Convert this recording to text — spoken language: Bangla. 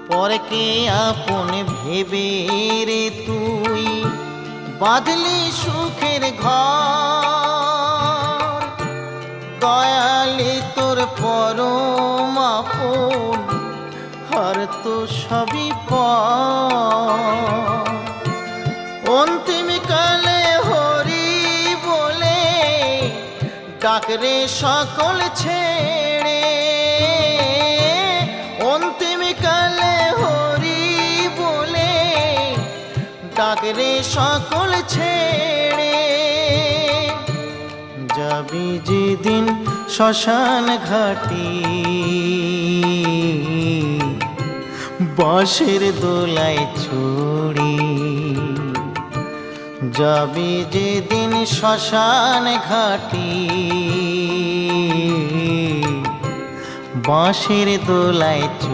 পরকে আপন ভেবে রে তুই বাঁধলি সুখের ঘর। দয়ালি তোর পরম আপন আর তো সবই পর। অন্তিম কালে হরি বলে ডাকরে সকল ছেড়ে। অন্তিম কালে হরি বলে ডাকরে সকল ছেড়ে। যাবি যেদিন শ্মশান ঘাটি বাঁশের দোলায় ছড়ি। যাবি যেদিন শ্মশান ঘাটি বাঁশের দোলায়